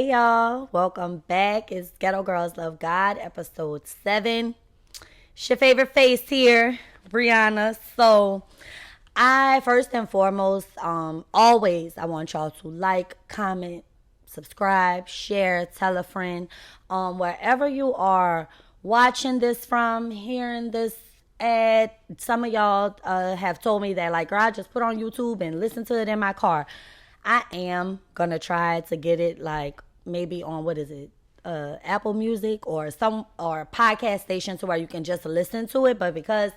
Hey y'all, welcome back. It's Ghetto Girls Love God, episode 7. It's your favorite face here, Brianna. So, I first and foremost, always I want y'all to like, comment, subscribe, share, tell a friend. Wherever you are watching this from, hearing this ad, some of y'all have told me that, like, girl, I just put on YouTube and listen to it in my car. I am gonna try to get it, like, maybe on, what is it, Apple Music or some or podcast station, to where you can just listen to it. But because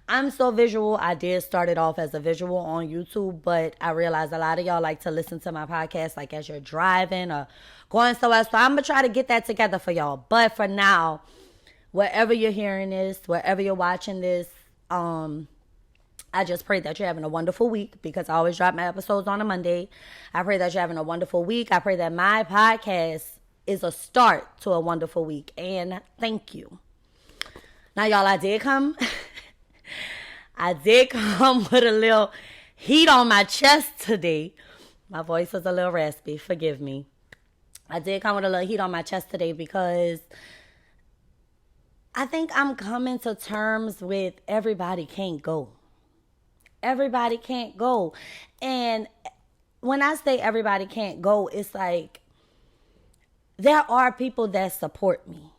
I'm so visual, I did start it off as a visual on YouTube, but I realized a lot of y'all like to listen to my podcast like as you're driving or going somewhere. So I'm gonna try to get that together for y'all. But for now, wherever you're hearing this, wherever you're watching this, I just pray that you're having a wonderful week, because I always drop my episodes on a Monday. I pray that you're having a wonderful week. I pray that my podcast is a start to a wonderful week. And thank you. Now, y'all, I did come with a little heat on my chest today. My voice was a little raspy. Forgive me. I did come with a little heat on my chest today because I think I'm coming to terms with everybody can't go. Everybody can't go. And when I say everybody can't go, it's like there are people that support me.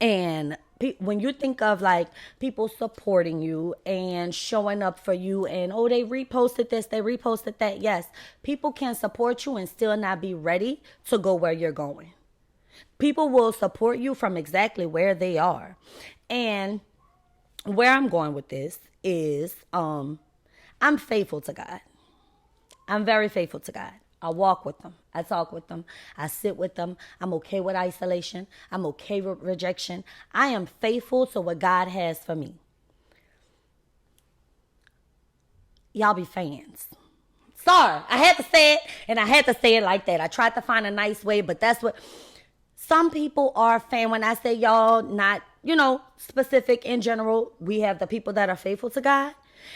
And when you think of, like, people supporting you and showing up for you, and oh, they reposted this, they reposted that. Yes, people can support you and still not be ready to go where you're going. People will support you from exactly where they are. And where I'm going with this is I'm faithful to God. I'm very faithful to God. I walk with them. I talk with them. I sit with them. I'm okay with isolation. I'm okay with rejection. I am faithful to what God has for me. Y'all be fans. Sorry, I had to say it, and I had to say it like that. I tried to find a nice way, but that's what some people are fan. When I say y'all, not, specific in general, we have the people that are faithful to God.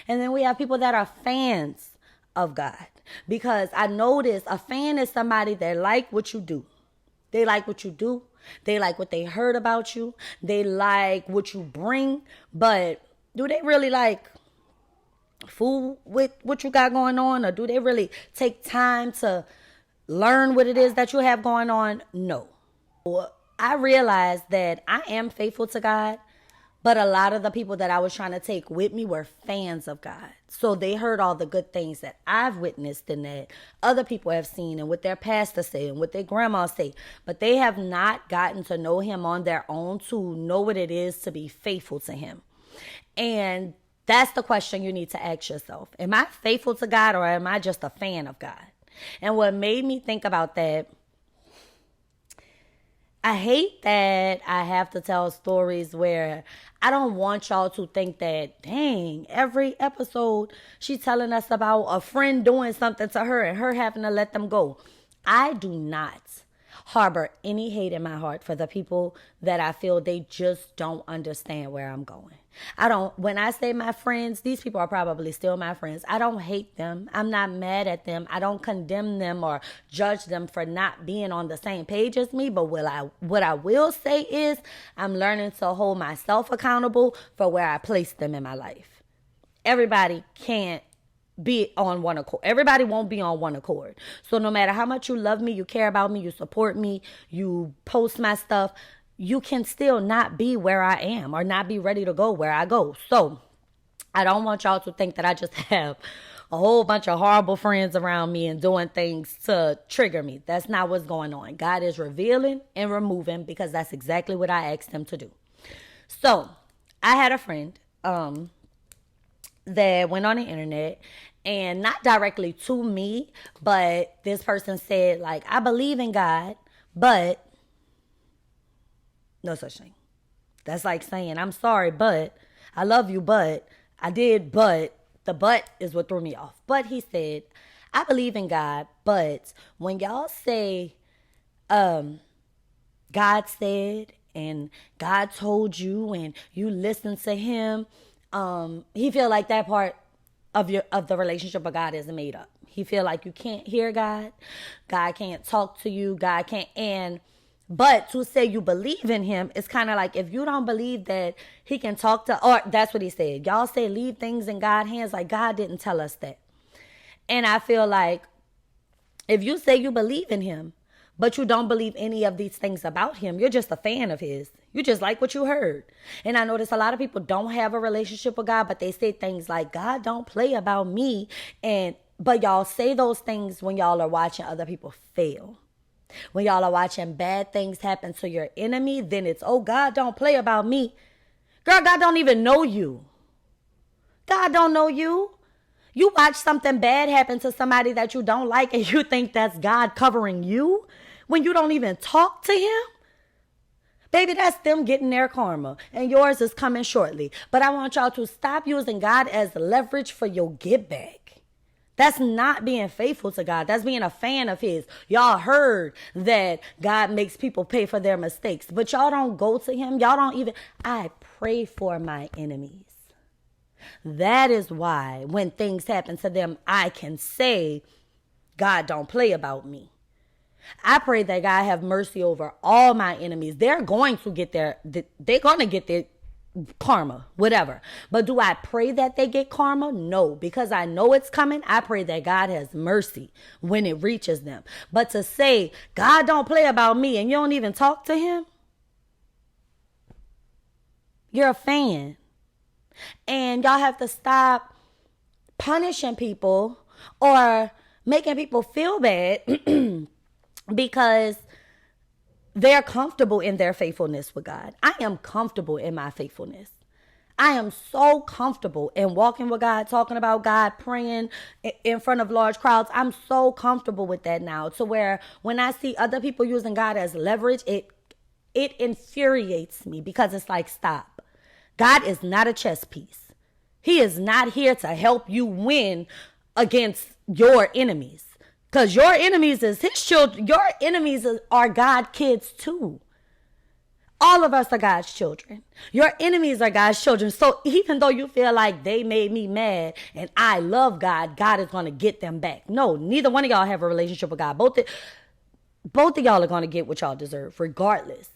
And then we have people that are fans of God. Because I notice a fan is somebody that like what you do. They like what you do. They like what they heard about you. They like what you bring. But do they really, like, fool with what you got going on? Or do they really take time to learn what it is that you have going on? No. I realized that I am faithful to God. But a lot of the people that I was trying to take with me were fans of God. So they heard all the good things that I've witnessed and that other people have seen, and what their pastor say and what their grandma say. But they have not gotten to know him on their own to know what it is to be faithful to him. And that's the question you need to ask yourself. Am I faithful to God, or am I just a fan of God? And what made me think about that, I hate that I have to tell stories where I don't want y'all to think that, dang, every episode she's telling us about a friend doing something to her and her having to let them go. I do not harbor any hate in my heart for the people that I feel they just don't understand where I'm going. When I say my friends, these people are probably still my friends. I don't hate them. I'm not mad at them. I don't condemn them or judge them for not being on the same page as me. But what I will say is I'm learning to hold myself accountable for where I place them in my life. Everybody can't be on one accord. Everybody won't be on one accord. So no matter how much you love me, you care about me, you support me, you post my stuff, you can still not be where I am or not be ready to go where I go. So I don't want y'all to think that I just have a whole bunch of horrible friends around me and doing things to trigger me. That's not what's going on. God is revealing and removing, because that's exactly what I asked him to do. So I had a friend that went on the internet, and not directly to me, but this person said, like, I believe in God, but no such thing. That's like saying, I'm sorry, but I love you, but I did, but the but is what threw me off. But he said, I believe in God, but when y'all say God said and God told you and you listen to him, he feel like that part of the relationship with God is made up. He feel like you can't hear God. God can't talk to you. God can't. But to say you believe in him, it's kind of like if you don't believe that he can talk to, or that's what he said. Y'all say leave things in God's hands. Like God didn't tell us that. And I feel like if you say you believe in him, but you don't believe any of these things about him, you're just a fan of his. You just like what you heard. And I notice a lot of people don't have a relationship with God, but they say things like, God don't play about me. But y'all say those things when y'all are watching other people fail. When y'all are watching bad things happen to your enemy, then it's, oh, God don't play about me. Girl, God don't even know you. God don't know you. You watch something bad happen to somebody that you don't like and you think that's God covering you when you don't even talk to him? Baby, that's them getting their karma, and yours is coming shortly. But I want y'all to stop using God as leverage for your get back. That's not being faithful to God. That's being a fan of his. Y'all heard that God makes people pay for their mistakes, but y'all don't go to him. Y'all don't even, I pray for my enemies. That is why when things happen to them, I can say, God don't play about me. I pray that God have mercy over all my enemies. They're going to get their karma, whatever. But do I pray that they get karma? No, because I know it's coming. I pray that God has mercy when it reaches them. But to say, God don't play about me and you don't even talk to him, you're a fan. And y'all have to stop punishing people or making people feel bad because they're comfortable in their faithfulness with God. I am comfortable in my faithfulness. I am so comfortable in walking with God, talking about God, praying in front of large crowds. I'm so comfortable with that now, to where when I see other people using God as leverage, it infuriates me, because it's like, stop. God is not a chess piece. He is not here to help you win against your enemies. Because your enemies is his children. Your enemies are God kids too. All of us are God's children. Your enemies are God's children. So even though you feel like they made me mad and I love God, God is going to get them back. No, neither one of y'all have a relationship with God. Both of y'all are going to get what y'all deserve regardless.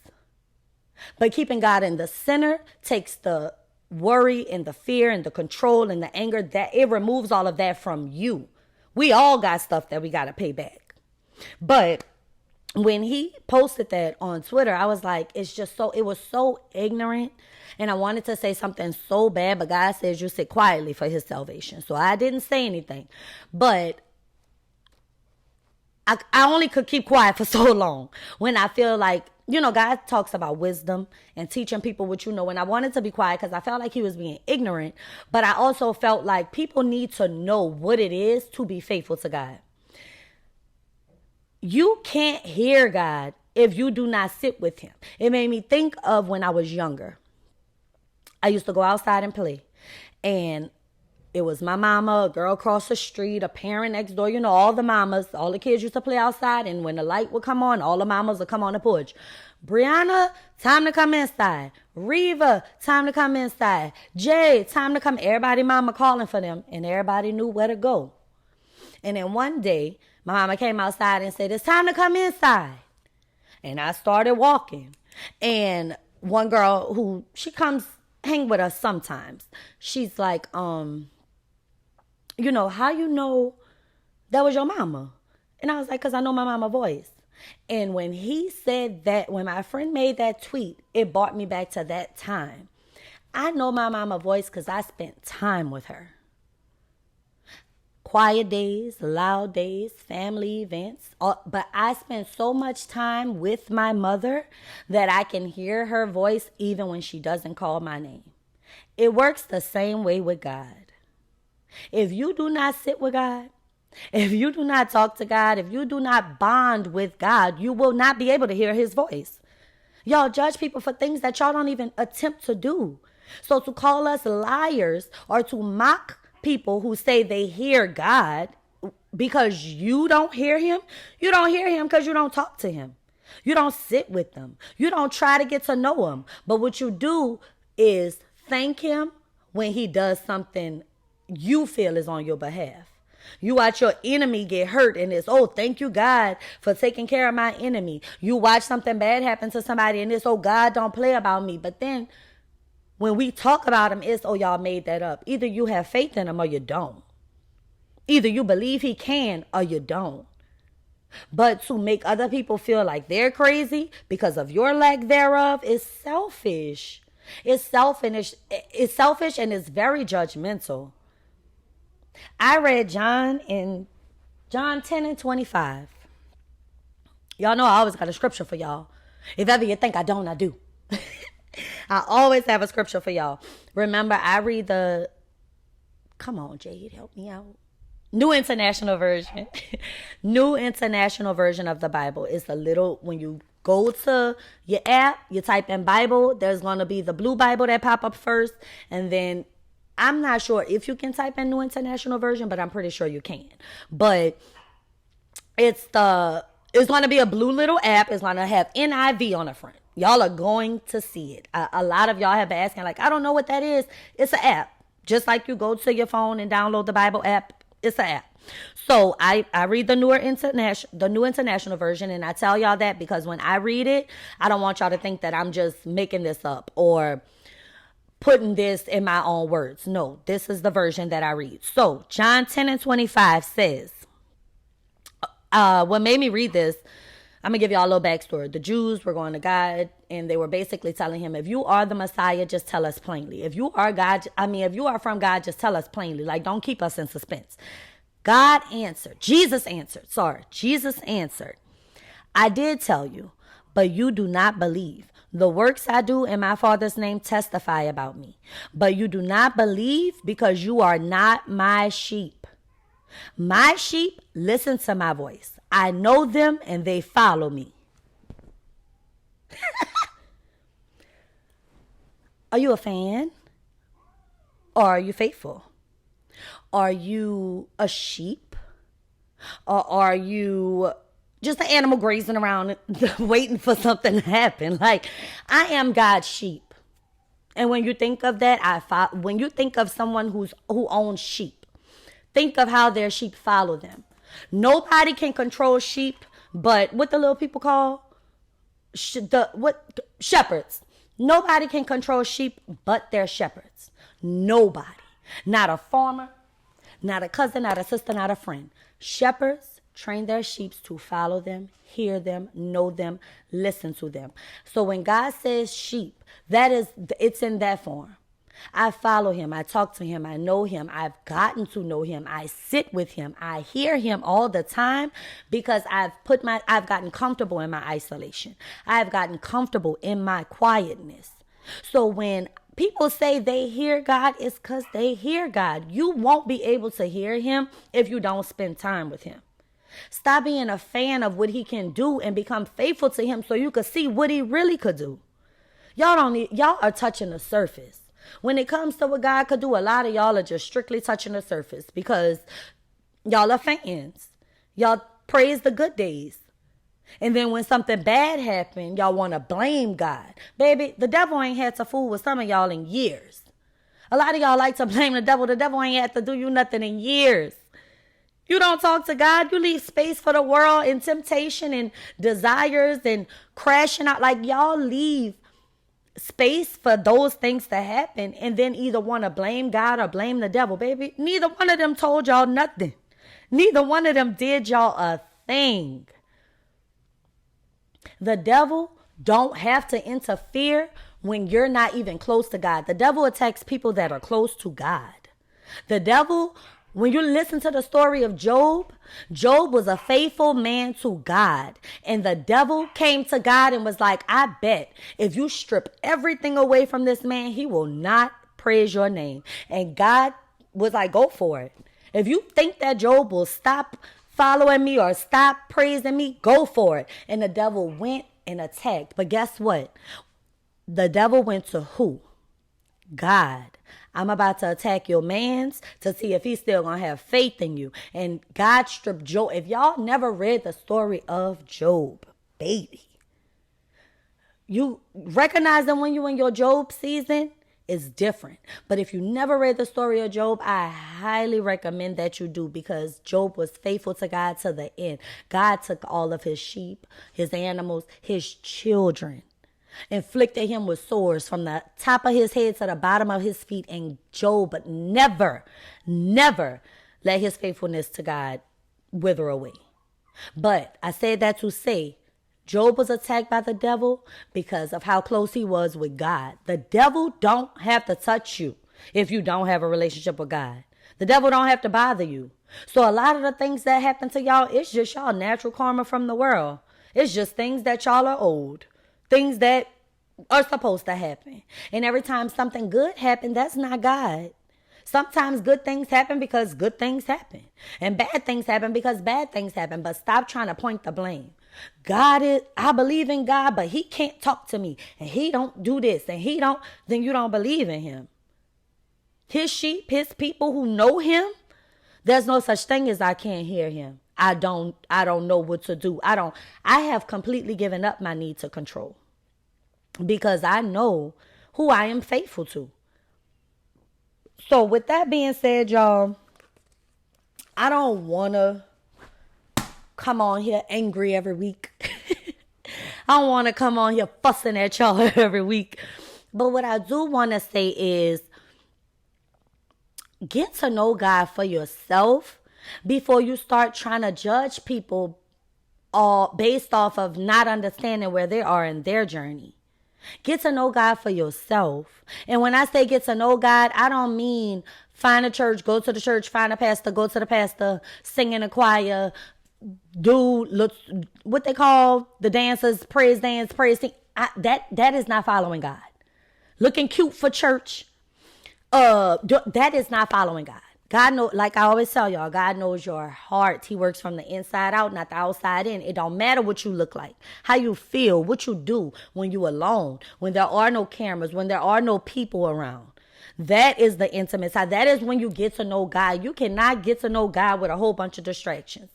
But keeping God in the center takes the worry and the fear and the control and the anger, that it removes all of that from you. We all got stuff that we got to pay back. But when he posted that on Twitter, I was like, it was so ignorant. And I wanted to say something so bad, but God says you sit quietly for his salvation. So I didn't say anything. But I only could keep quiet for so long when I feel like, God talks about wisdom and teaching people what you know. And I wanted to be quiet because I felt like he was being ignorant. But I also felt like people need to know what it is to be faithful to God. You can't hear God if you do not sit with him. It made me think of when I was younger. I used to go outside and play. And it was my mama, a girl across the street, a parent next door. All the mamas, all the kids used to play outside. And when the light would come on, all the mamas would come on the porch. Brianna, time to come inside. Reva, time to come inside. Jay, time to come. Everybody mama calling for them. And everybody knew where to go. And then one day, my mama came outside and said, it's time to come inside. And I started walking. And one girl she comes hang with us sometimes. She's like, how you know that was your mama? And I was like, because I know my mama voice. And when he said that, when my friend made that tweet, it brought me back to that time. I know my mama voice because I spent time with her. Quiet days, loud days, family events. But I spent so much time with my mother that I can hear her voice even when she doesn't call my name. It works the same way with God. If you do not sit with God, if you do not talk to God, if you do not bond with God, you will not be able to hear his voice. Y'all judge people for things that y'all don't even attempt to do. So to call us liars or to mock people who say they hear God because you don't hear him, you don't hear him because you don't talk to him. You don't sit with them. You don't try to get to know him. But what you do is thank him when he does something you feel is on your behalf. You watch your enemy get hurt and it's, oh, thank you, God, for taking care of my enemy. You watch something bad happen to somebody and it's, oh, God, don't play about me. But then when we talk about him, it's, oh, y'all made that up. Either you have faith in him or you don't. Either you believe he can or you don't. But to make other people feel like they're crazy because of your lack thereof is selfish. It's selfish. It's selfish and it's very judgmental. I read John 10 and 25. Y'all know I always got a scripture for y'all. If ever you think I don't, I do. I always have a scripture for y'all. Remember, I read come on, Jade, help me out. New International Version. New International Version of the Bible is when you go to your app, you type in Bible, there's going to be the blue Bible that pop up first. And then I'm not sure if you can type in New International Version, but I'm pretty sure you can. But it's going to be a blue little app. It's going to have NIV on the front. Y'all are going to see it. A lot of y'all have been asking, like, I don't know what that is. It's an app. Just like you go to your phone and download the Bible app. It's an app. So I read the New International Version, and I tell y'all that because when I read it, I don't want y'all to think that I'm just making this up or putting this in my own words. No, this is the version that I read. So John 10 and 25 says, what made me read this, I'm going to give y'all a little backstory. The Jews were going to God, and they were basically telling him, if you are the Messiah, just tell us plainly. If you are from God, just tell us plainly. Like, don't keep us in suspense. Jesus answered, I did tell you, but you do not believe. The works I do in my Father's name testify about me. But you do not believe because you are not my sheep. My sheep listen to my voice. I know them and they follow me. Are you a fan? Or are you faithful? Are you a sheep? Or are you just an animal grazing around waiting for something to happen? Like, I am God's sheep. And when you think of that, when you think of someone who owns sheep, think of how their sheep follow them. Nobody can control sheep, but what the little people call shepherds. Nobody can control sheep but their shepherds. Nobody. Not a farmer, not a cousin, not a sister, not a friend. Shepherds train their sheep to follow them, hear them, know them, listen to them. So when God says sheep, it's in that form. I follow him. I talk to him. I know him. I've gotten to know him. I sit with him. I hear him all the time because I've gotten comfortable in my isolation. I've gotten comfortable in my quietness. So when people say they hear God, it's because they hear God. You won't be able to hear him if you don't spend time with him. Stop being a fan of what he can do and become faithful to him so you can see what he really could do. Y'all are touching the surface. When it comes to what God could do, a lot of y'all are just strictly touching the surface because y'all are fans. Y'all praise the good days. And then when something bad happened, y'all want to blame God. Baby, the devil ain't had to fool with some of y'all in years. A lot of y'all like to blame the devil. The devil ain't had to do you nothing in years. You don't talk to God. You leave space for the world and temptation and desires and crashing out. Like, y'all leave space for those things to happen and then either want to blame God or blame the devil. Baby, neither one of them told y'all nothing. Neither one of them did y'all a thing. The devil don't have to interfere when you're not even close to God. The devil attacks people that are close to God. The devil, when you listen to the story of Job, Job was a faithful man to God. And the devil came to God and was like, I bet if you strip everything away from this man, he will not praise your name. And God was like, go for it. If you think that Job will stop following me or stop praising me, go for it. And the devil went and attacked. But guess what? The devil went to who? God. I'm about to attack your mans to see if he's still going to have faith in you. And God stripped Job. If y'all never read the story of Job, baby, you recognize that when you in your Job season, is different. But if you never read the story of Job, I highly recommend that you do, because Job was faithful to God to the end. God took all of his sheep, his animals, his children, inflicted him with sores from the top of his head to the bottom of his feet, and Job never let his faithfulness to God wither away. But I said that to say, Job was attacked by the devil because of how close he was with God. The devil don't have to touch you if you don't have a relationship with God. The devil don't have to bother you. So a lot of the things that happen to y'all, it's just y'all natural karma from the world. It's just things that y'all are owed. Things that are supposed to happen. And every time something good happens, that's not God. Sometimes good things happen because good things happen. And bad things happen because bad things happen. But stop trying to point the blame. I believe in God, but he can't talk to me. And he don't do this. And then you don't believe in him. His sheep, his people who know him, there's no such thing as I can't hear him. I don't know what to do. I have completely given up my need to control. Because I know who I am faithful to. So with that being said, y'all, I don't want to come on here angry every week. I don't want to come on here fussing at y'all every week. But what I do want to say is get to know God for yourself before you start trying to judge people all based off of not understanding where they are in their journey. Get to know God for yourself. And when I say get to know God, I don't mean find a church, go to the church, find a pastor, go to the pastor, sing in a choir, do what they call the dancers, praise dance, praise sing. That is not following God. Looking cute for church, that is not following God. God knows, like I always tell y'all, God knows your heart. He works from the inside out, not the outside in. It don't matter what you look like, how you feel, what you do when you alone, when there are no cameras, when there are no people around. That is the intimate side. That is when you get to know God. You cannot get to know God with a whole bunch of distractions.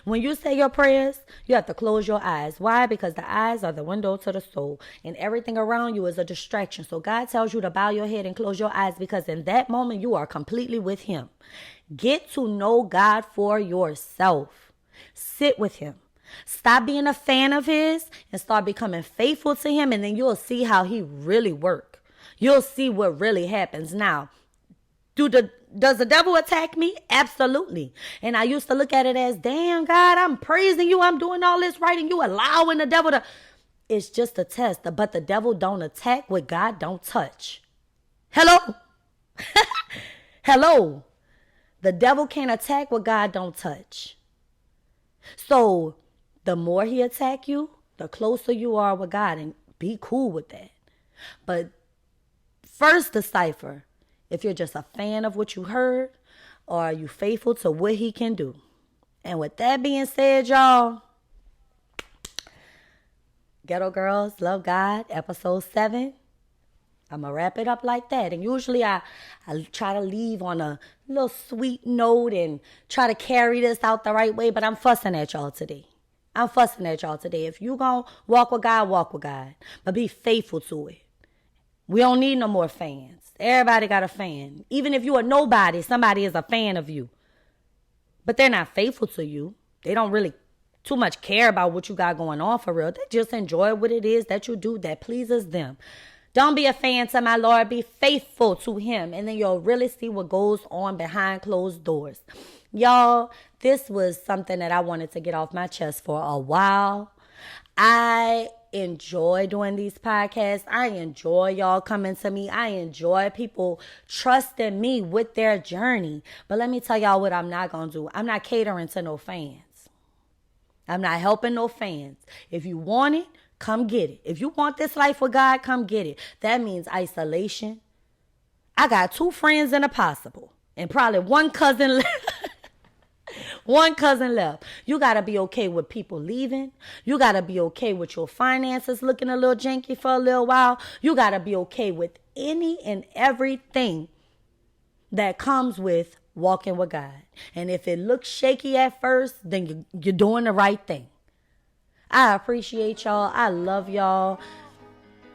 When you say your prayers, you have to close your eyes. Why? Because the eyes are the window to the soul, and everything around you is a distraction. So God tells you to bow your head and close your eyes, because in that moment you are completely with him. Get to know God for yourself. Sit with him. Stop being a fan of his and start becoming faithful to him, and then you'll see how he really works. You'll see what really happens. Now, does the devil attack me? Absolutely. And I used to look at it as, damn, God, I'm praising you. I'm doing all this right, and you allowing the devil to. It's just a test. But the devil don't attack what God don't touch. Hello? Hello? The devil can't attack what God don't touch. So the more he attack you, the closer you are with God, and be cool with that. But first decipher if you're just a fan of what you heard, or are you faithful to what he can do. And with that being said, y'all, Ghetto Girls Love God, episode 7. I'm going to wrap it up like that. And usually I try to leave on a little sweet note and try to carry this out the right way, but I'm fussing at y'all today. If you going to walk with God, walk with God. But be faithful to it. We don't need no more fans. Everybody got a fan. Even if you are nobody, somebody is a fan of you. But they're not faithful to you. They don't really too much care about what you got going on for real. They just enjoy what it is that you do that pleases them. Don't be a fan to my Lord. Be faithful to him. And then you'll really see what goes on behind closed doors. Y'all, this was something that I wanted to get off my chest for a while. I enjoy doing these podcasts. I enjoy y'all coming to me. I enjoy people trusting me with their journey. But let me tell y'all what I'm not going to do. I'm not catering to no fans. I'm not helping no fans. If you want it, come get it. If you want this life with God, come get it. That means isolation. I got 2 friends in a possible, and probably one cousin left. One cousin left. You got to be okay with people leaving. You got to be okay with your finances looking a little janky for a little while. You got to be okay with any and everything that comes with walking with God. And if it looks shaky at first, then you're doing the right thing. I appreciate y'all. I love y'all.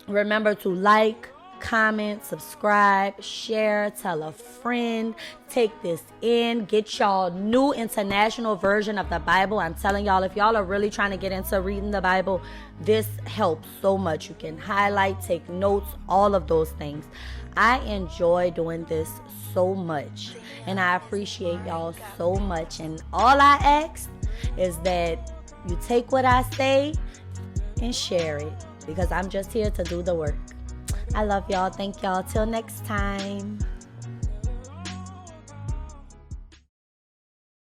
Remember to like, comment, subscribe, share, tell a friend. Take this in. Get y'all new international version of the Bible. I'm telling y'all, if y'all are really trying to get into reading the Bible, this helps so much. You can highlight, take notes, all of those things. I enjoy doing this so much, and I appreciate y'all so much. And all I ask is that you take what I say and share it, because I'm just here to do the work. I love y'all. Thank y'all. Till next time.